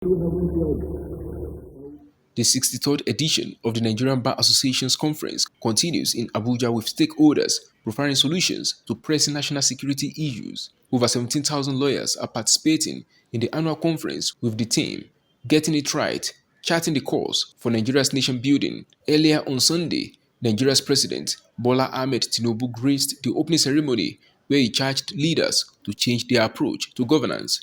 The 63rd edition of the Nigerian Bar Association's Conference continues in Abuja with stakeholders providing solutions to pressing national security issues. Over 17,000 lawyers are participating in the annual conference with the theme Getting It Right, Charting the Course for Nigeria's Nation Building. Earlier on Sunday, Nigeria's President Bola Ahmed Tinubu graced the opening ceremony where he charged leaders to change their approach to governance.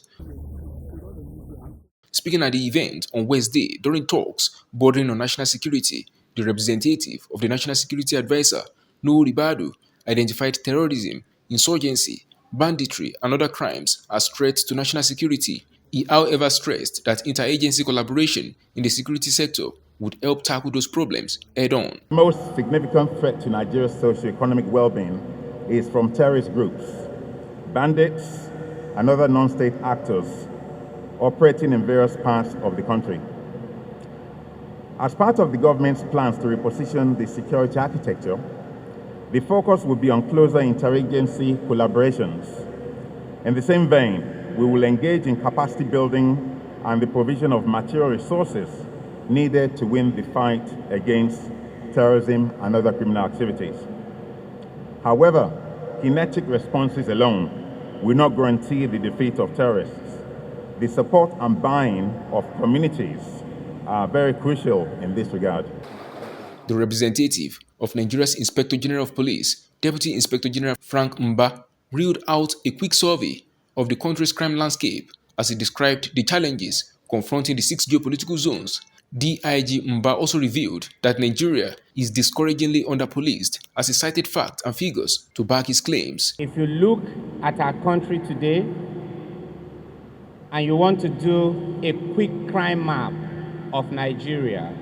Speaking at the event on Wednesday during talks bordering on national security, the representative of the National Security Advisor, Nuhu Ribadu, identified terrorism, insurgency, banditry, and other crimes as threats to national security. He, however, stressed that interagency collaboration in the security sector would help tackle those problems head on. The most significant threat to Nigeria's socio-economic well-being is from terrorist groups, bandits, and other non-state actors operating in various parts of the country. As part of the government's plans to reposition the security architecture, the focus will be on closer interagency collaborations. In the same vein, we will engage in capacity building and the provision of material resources needed to win the fight against terrorism and other criminal activities. However, kinetic responses alone will not guarantee the defeat of terrorists. The support and buy-in of communities are very crucial in this regard. The representative of Nigeria's Inspector General of Police, Deputy Inspector General Frank Mba, reeled out a quick survey of the country's crime landscape as he described the challenges confronting the 6 geopolitical zones. DIG Mba also revealed that Nigeria is discouragingly underpoliced as he cited facts and figures to back his claims. If you look at our country today and you want to do a quick crime map of Nigeria,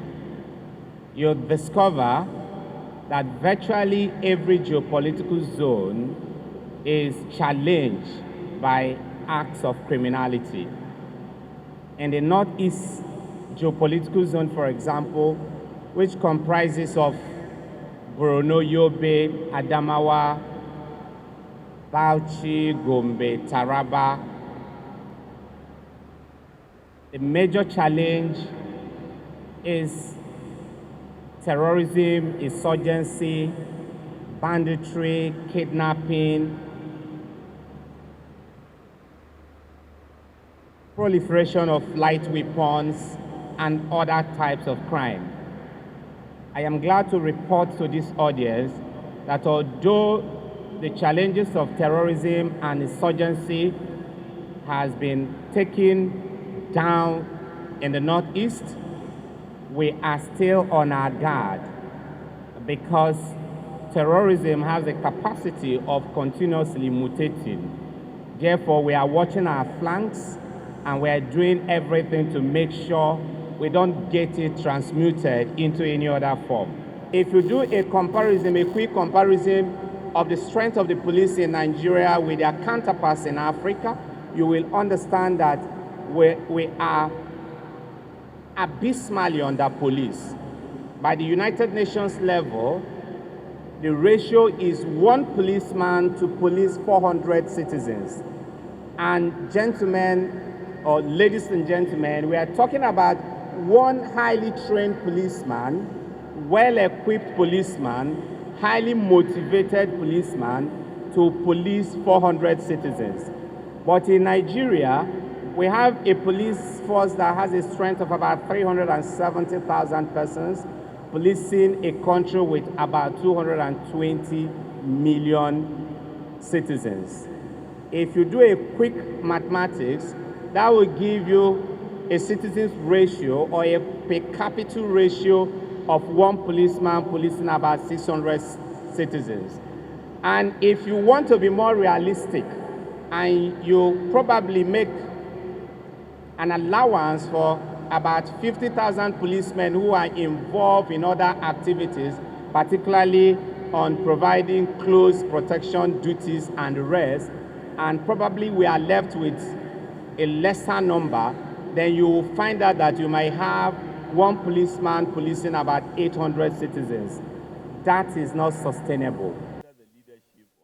you'll discover that virtually every geopolitical zone is challenged by acts of criminality. In the Northeast geopolitical zone, for example, which comprises of Borno, Yobe, Adamawa, Bauchi, Gombe, Taraba, the major challenge is terrorism, insurgency, banditry, kidnapping, proliferation of light weapons, and other types of crime. I am glad to report to this audience that although the challenges of terrorism and insurgency has been taken down in the Northeast, we are still on our guard because terrorism has a capacity of continuously mutating. Therefore, we are watching our flanks and we are doing everything to make sure we don't get it transmuted into any other form. If you do a comparison, a quick comparison of the strength of the police in Nigeria with their counterparts in Africa, you will understand that we are abysmally under police. By the United Nations level, the ratio is 1 policeman to police 400 citizens. And gentlemen, or ladies and gentlemen, we are talking about 1 highly trained policeman, well-equipped policeman, highly motivated policeman to police 400 citizens. But in Nigeria, we have a police force that has a strength of about 370,000 persons, policing a country with about 220 million citizens. If you do a quick mathematics, that will give you a citizens ratio or a per capita ratio of 1 policeman policing about 600 citizens. And if you want to be more realistic, and you probably make an allowance for about 50,000 policemen who are involved in other activities, particularly on providing close protection duties and the rest, and probably we are left with a lesser number, then you will find out that you might have 1 policeman policing about 800 citizens. That is not sustainable.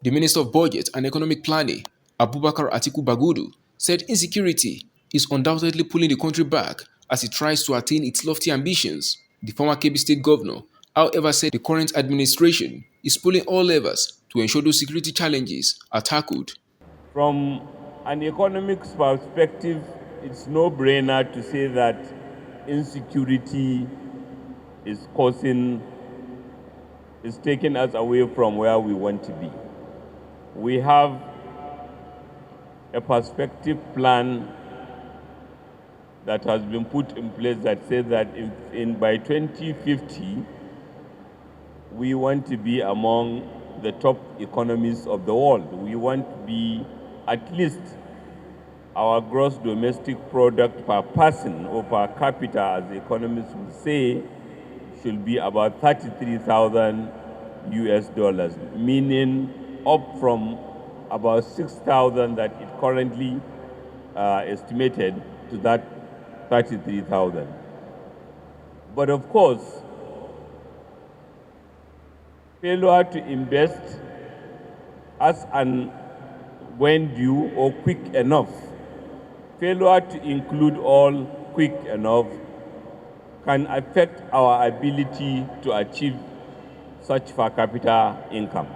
The Minister of Budget and Economic Planning, Abubakar Atiku Bagudu, said insecurity is undoubtedly pulling the country back as it tries to attain its lofty ambitions. The former Kebbi State governor, however, said the current administration is pulling all levers to ensure those security challenges are tackled. From an economics perspective, it's no-brainer to say that insecurity is taking us away from where we want to be. We have a perspective plan that has been put in place that says that by 2050, we want to be among the top economies of the world. We want to be at least our gross domestic product per person or per capita, as the economists would say, should be about 33,000 US dollars, meaning up from about 6,000 that it currently estimated to that 33,000. But of course, failure to invest as and when due or quick enough, failure to include all quick enough can affect our ability to achieve such per capita income.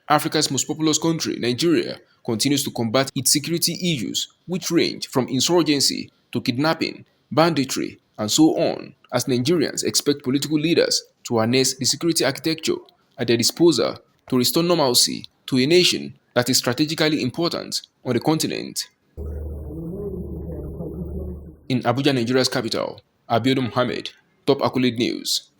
Africa's most populous country, Nigeria, continues to combat its security issues, which range from insurgency to kidnapping, banditry, and so on, as Nigerians expect political leaders to harness the security architecture at their disposal to restore normalcy to a nation that is strategically important on the continent. In Abuja, Nigeria's capital, Abiodun Mohammed, Top Accolade News.